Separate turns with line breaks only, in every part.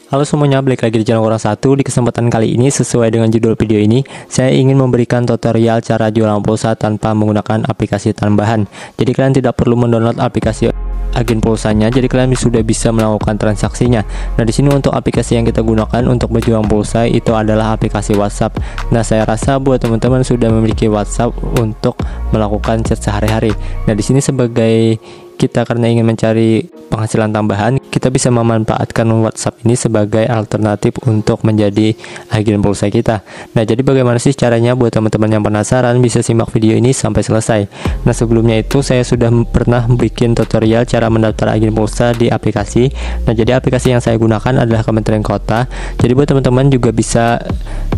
Halo semuanya, balik lagi di channel Kurang Satu. Di kesempatan kali ini, sesuai dengan judul video ini, saya ingin memberikan tutorial cara jualan pulsa tanpa menggunakan aplikasi tambahan. Jadi kalian tidak perlu mendownload aplikasi agen pulsanya, jadi kalian sudah bisa melakukan transaksinya. Nah, di sini untuk aplikasi yang kita gunakan untuk berjualan pulsa itu adalah aplikasi WhatsApp. Nah, saya rasa buat teman-teman sudah memiliki WhatsApp untuk melakukan chat sehari-hari. Nah, di sini sebagai kita karena ingin mencari penghasilan tambahan, kita bisa memanfaatkan WhatsApp ini sebagai alternatif untuk menjadi agen pulsa kita. Nah, jadi bagaimana sih caranya? Buat teman-teman yang penasaran bisa simak video ini sampai selesai. Nah, sebelumnya itu saya sudah pernah bikin tutorial cara mendaftar agen pulsa di aplikasi. Nah, jadi aplikasi yang saya gunakan adalah Kementerian Kota. Jadi buat teman-teman juga bisa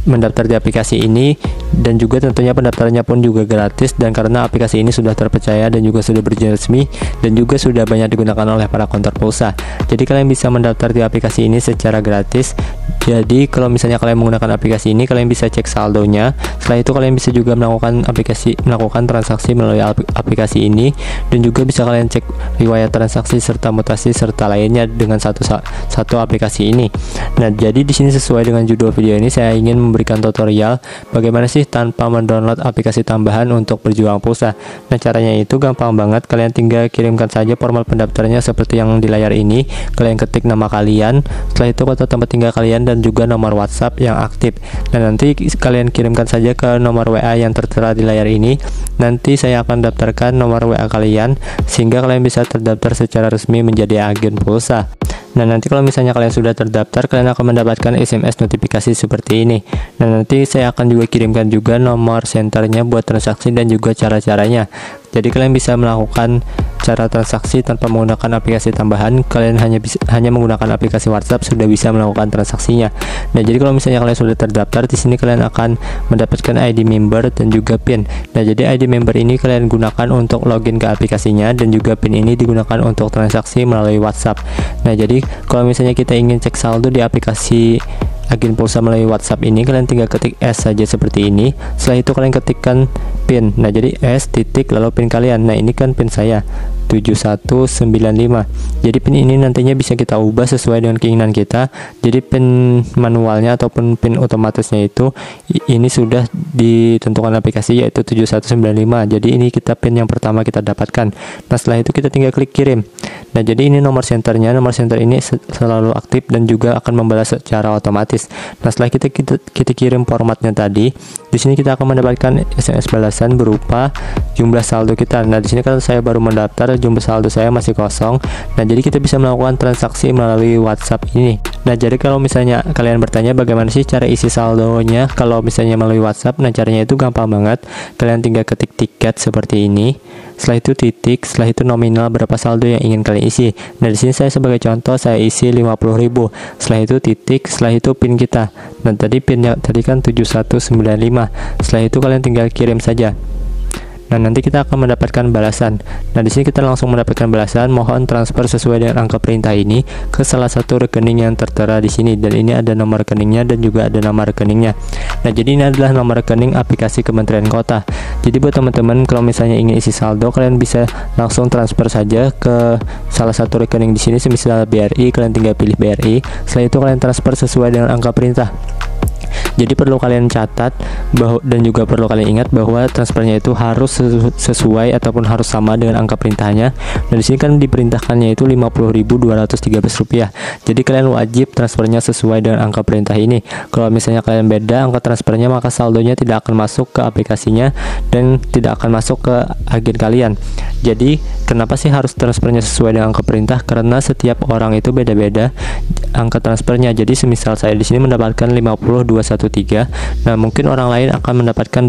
mendaftar di aplikasi ini, dan juga tentunya pendaftarannya pun juga gratis, dan karena aplikasi ini sudah terpercaya dan juga sudah berizin resmi dan juga sudah banyak digunakan oleh para konter pulsa. Jadi kalian bisa mendaftar di aplikasi ini secara gratis. Jadi kalau misalnya kalian menggunakan aplikasi ini, kalian bisa cek saldonya. Setelah itu kalian bisa juga melakukan transaksi melalui aplikasi ini, dan juga bisa kalian cek riwayat transaksi serta mutasi serta lainnya dengan satu aplikasi ini. Nah, jadi di sini sesuai dengan judul video ini, saya ingin memberikan tutorial bagaimana sih tanpa mendownload aplikasi tambahan untuk berjualan pulsa. Nah, caranya itu gampang banget. Kalian tinggal kirimkan saja format pendaftarnya seperti yang di layar ini. Kalian ketik nama kalian, setelah itu kota tempat tinggal kalian dan juga nomor WhatsApp yang aktif. Dan nanti kalian kirimkan saja ke nomor WA yang tertera di layar ini. Nanti saya akan daftarkan nomor WA kalian sehingga kalian bisa terdaftar secara resmi menjadi agen pulsa. Nah, nanti kalau misalnya kalian sudah terdaftar, kalian akan mendapatkan SMS notifikasi seperti ini. Nah, nanti saya akan juga kirimkan juga nomor senternya buat transaksi dan juga cara-caranya. Jadi kalian bisa melakukan cara transaksi tanpa menggunakan aplikasi tambahan. Kalian hanya menggunakan aplikasi WhatsApp sudah bisa melakukan transaksinya. Nah, jadi kalau misalnya kalian sudah terdaftar, di sini kalian akan mendapatkan ID member dan juga PIN. Nah, jadi ID member ini kalian gunakan untuk login ke aplikasinya, dan juga PIN ini digunakan untuk transaksi melalui WhatsApp. Nah, jadi kalau misalnya kita ingin cek saldo di aplikasi agen pulsa melalui WhatsApp ini, kalian tinggal ketik S saja seperti ini. Setelah itu kalian ketikkan PIN. Nah, jadi S titik lalu PIN kalian. Nah, ini kan PIN saya 7195. Jadi PIN ini nantinya bisa kita ubah sesuai dengan keinginan kita. Jadi PIN manualnya ataupun PIN otomatisnya itu ini sudah ditentukan aplikasi, yaitu 7195. Jadi ini kita PIN yang pertama kita dapatkan. Nah, setelah itu kita tinggal klik kirim. Nah, jadi ini nomor senternya. Nomor senter ini selalu aktif dan juga akan membalas secara otomatis. Nah, setelah kita kirim formatnya tadi, di sini kita akan mendapatkan SMS balasan berupa jumlah saldo kita. Nah, di sini kan saya baru mendaftar, jumlah saldo saya masih kosong. Nah, jadi kita bisa melakukan transaksi melalui WhatsApp ini. Nah, jadi kalau misalnya kalian bertanya bagaimana sih cara isi saldonya kalau misalnya melalui WhatsApp, nah caranya itu gampang banget. Kalian tinggal ketik tiket seperti ini. Setelah itu titik, setelah itu nominal berapa saldo yang ingin kalian isi. Nah, di sini saya sebagai contoh saya isi 50.000. Setelah itu titik, setelah itu PIN kita. Nah, tadi PIN-nya tadi kan 7195. Setelah itu kalian tinggal kirim saja. Nah, nanti kita akan mendapatkan balasan. Nah, di sini kita langsung mendapatkan balasan. Mohon transfer sesuai dengan angka perintah ini ke salah satu rekening yang tertera di sini, dan ini ada nomor rekeningnya dan juga ada nama rekeningnya. Nah, jadi ini adalah nomor rekening aplikasi Kementerian Kota. Jadi buat teman-teman kalau misalnya ingin isi saldo, kalian bisa langsung transfer saja ke salah satu rekening di sini, semisal BRI, kalian tinggal pilih BRI. Setelah itu kalian transfer sesuai dengan angka perintah. Jadi perlu kalian catat dan juga perlu kalian ingat bahwa transfernya itu harus sesuai ataupun harus sama dengan angka perintahnya. Dan di sini kan diperintahkannya itu Rp50.213. Jadi kalian wajib transfernya sesuai dengan angka perintah ini. Kalau misalnya kalian beda angka transfernya, maka saldonya tidak akan masuk ke aplikasinya dan tidak akan masuk ke agen kalian. Jadi kenapa sih harus transfernya sesuai dengan angka perintah? Karena setiap orang itu beda-beda angka transfernya. Jadi semisal saya di sini mendapatkan 50.213, nah mungkin orang lain akan mendapatkan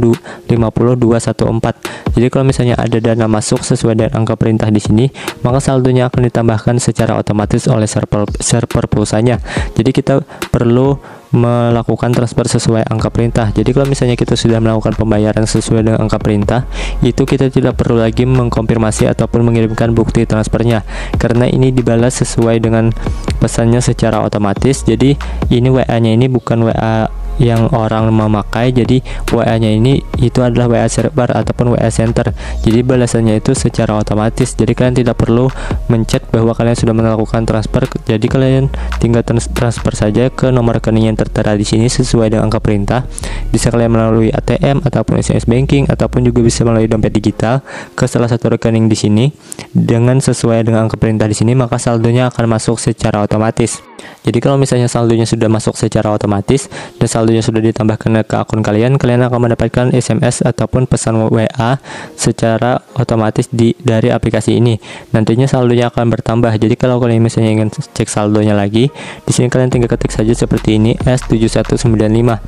50.214. Jadi kalau misalnya ada dana masuk sesuai dengan angka perintah di sini, maka saldonya akan ditambahkan secara otomatis oleh server pulsanya. Jadi kita perlu melakukan transfer sesuai angka perintah. Jadi kalau misalnya kita sudah melakukan pembayaran sesuai dengan angka perintah, itu kita tidak perlu lagi mengkonfirmasi ataupun mengirimkan bukti transfernya, karena ini dibalas sesuai dengan pesannya secara otomatis. Jadi ini WA-nya ini bukan WA yang orang memakai. Jadi WA-nya ini itu adalah WA server ataupun WA center. Jadi balasannya itu secara otomatis. Jadi kalian tidak perlu mencet bahwa kalian sudah melakukan transfer. Jadi kalian tinggal transfer saja ke nomor rekening yang tertera di sini sesuai dengan angka perintah. Bisa kalian melalui ATM ataupun SMS banking ataupun juga bisa melalui dompet digital ke salah satu rekening di sini dengan sesuai dengan angka perintah di sini, maka saldonya akan masuk secara otomatis. Jadi kalau misalnya saldonya sudah masuk secara otomatis dan saldonya sudah ditambahkan ke akun kalian akan mendapatkan SMS ataupun pesan WA secara otomatis dari aplikasi ini. Nantinya saldonya akan bertambah. Jadi kalau kalian misalnya ingin cek saldonya lagi, di sini kalian tinggal ketik saja seperti ini S7195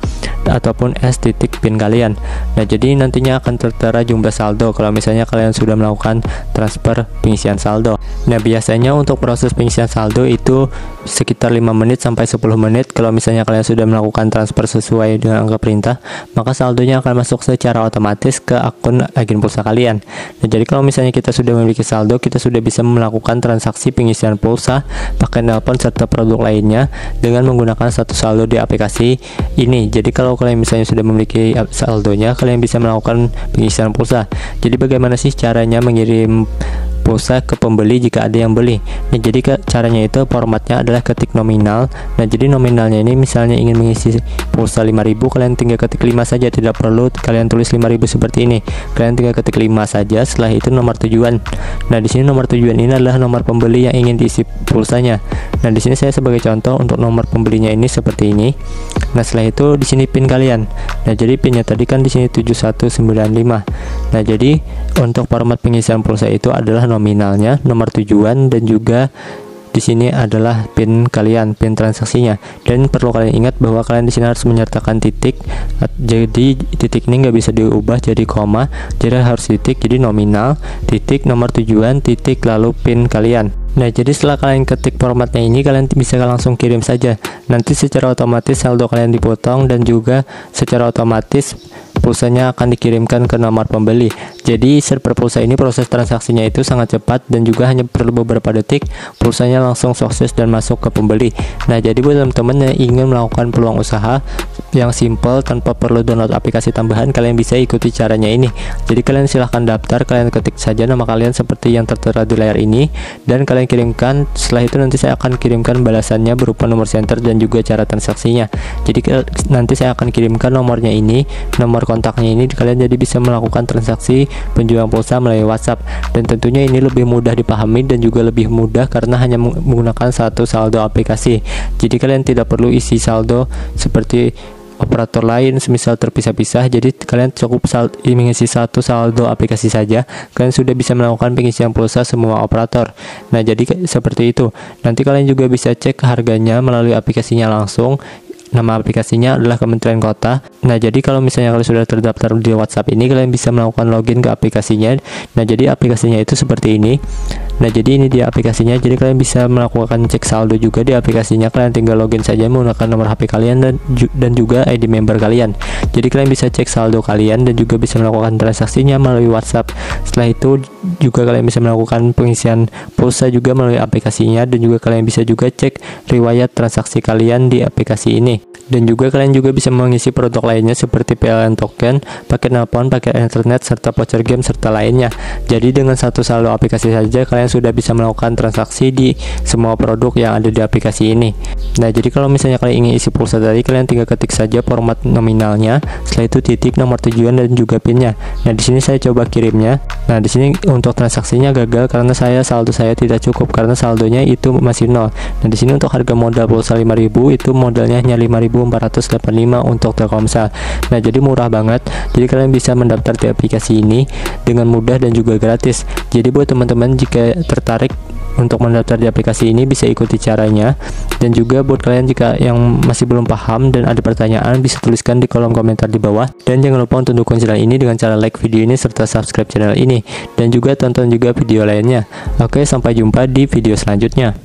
ataupun S.PIN kalian. Nah, jadi nantinya akan tertera jumlah saldo kalau misalnya kalian sudah melakukan transfer pengisian saldo. Nah, biasanya untuk proses pengisian saldo itu sekitar 5 menit sampai 10 menit. Kalau misalnya kalian sudah melakukan transfer sesuai dengan angka perintah, maka saldonya akan masuk secara otomatis ke akun agen pulsa kalian. Nah, jadi kalau misalnya kita sudah memiliki saldo, kita sudah bisa melakukan transaksi pengisian pulsa, pakai telepon serta produk lainnya dengan menggunakan satu saldo di aplikasi ini. Jadi kalau kalian misalnya sudah memiliki saldonya, kalian bisa melakukan pengisian pulsa. Jadi bagaimana sih caranya mengirim pulsa ke pembeli jika ada yang beli? Nah, jadi caranya itu formatnya adalah ketik nominal. Nah, jadi nominalnya ini misalnya ingin mengisi pulsa 5.000, kalian tinggal ketik 5 saja, tidak perlu kalian tulis 5.000 seperti ini. Kalian tinggal ketik 5 saja, setelah itu nomor tujuan. Nah, di sini nomor tujuan ini adalah nomor pembeli yang ingin diisi pulsanya. Nah, di sini saya sebagai contoh untuk nomor pembelinya ini seperti ini. Nah, setelah itu di sini PIN kalian. Nah, jadi PIN-nya tadi kan di sini 7195. Nah, jadi untuk format pengisian pulsa itu adalah nominalnya, nomor tujuan, dan juga di sini adalah PIN kalian, PIN transaksinya. Dan perlu kalian ingat bahwa kalian di sini harus menyertakan titik. Jadi titik ini nggak bisa diubah jadi koma, jadi harus titik. Jadi nominal, titik, nomor tujuan, titik, lalu PIN kalian. Nah, jadi setelah kalian ketik formatnya ini, kalian bisa langsung kirim saja. Nanti secara otomatis saldo kalian dipotong dan juga secara otomatis pulsanya akan dikirimkan ke nomor pembeli. Jadi server pulsa ini proses transaksinya itu sangat cepat dan juga hanya perlu beberapa detik pulsanya langsung sukses dan masuk ke pembeli. Nah, jadi buat teman-teman yang ingin melakukan peluang usaha yang simple tanpa perlu download aplikasi tambahan, kalian bisa ikuti caranya ini. Jadi kalian silahkan daftar, kalian ketik saja nama kalian seperti yang tertera di layar ini dan kalian kirimkan. Setelah itu nanti saya akan kirimkan balasannya berupa nomor center dan juga cara transaksinya. Jadi nanti saya akan kirimkan nomornya ini, nomor kontaknya ini, kalian jadi bisa melakukan transaksi penjualan pulsa melalui WhatsApp. Dan tentunya ini lebih mudah dipahami dan juga lebih mudah karena hanya menggunakan satu saldo aplikasi. Jadi kalian tidak perlu isi saldo seperti operator lain semisal terpisah-pisah. Jadi kalian cukup mengisi satu saldo aplikasi saja, kalian sudah bisa melakukan pengisian pulsa semua operator. Nah, jadi seperti itu. Nanti kalian juga bisa cek harganya melalui aplikasinya langsung. Nama aplikasinya adalah Kementerian Kota. Nah, jadi kalau misalnya kalian sudah terdaftar di WhatsApp ini, kalian bisa melakukan login ke aplikasinya. Nah, jadi aplikasinya itu seperti ini. Nah, jadi ini dia aplikasinya. Jadi kalian bisa melakukan cek saldo juga di aplikasinya. Kalian tinggal login saja menggunakan nomor HP kalian dan juga ID member kalian. Jadi kalian bisa cek saldo kalian dan juga bisa melakukan transaksinya melalui WhatsApp. Setelah itu juga kalian bisa melakukan pengisian pulsa juga melalui aplikasinya dan juga kalian bisa juga cek riwayat transaksi kalian di aplikasi ini. Dan juga kalian juga bisa mengisi produk lainnya seperti PLN token, paket nelpon, paket internet, serta voucher game, serta lainnya. Jadi dengan satu saldo aplikasi saja kalian sudah bisa melakukan transaksi di semua produk yang ada di aplikasi ini. Nah, jadi kalau misalnya kalian ingin isi pulsa tadi, kalian tinggal ketik saja format nominalnya, setelah itu titik, nomor tujuan, dan juga PIN-nya. Nah, di sini saya coba kirimnya. Nah, di sini untuk transaksinya gagal karena saldo saya tidak cukup karena saldonya itu masih 0. Nah, di sini untuk harga modal pulsa 5.000 itu modalnya hanya 5.485 untuk Telkomsel. Nah, jadi murah banget. Jadi kalian bisa mendaftar di aplikasi ini dengan mudah dan juga gratis. Jadi buat teman-teman jika tertarik untuk mendaftar di aplikasi ini, bisa ikuti caranya. Dan juga buat kalian jika yang masih belum paham dan ada pertanyaan, bisa tuliskan di kolom komentar di bawah. Dan jangan lupa untuk dukung channel ini dengan cara like video ini serta subscribe channel ini. Dan juga tonton juga video lainnya. Oke, sampai jumpa di video selanjutnya.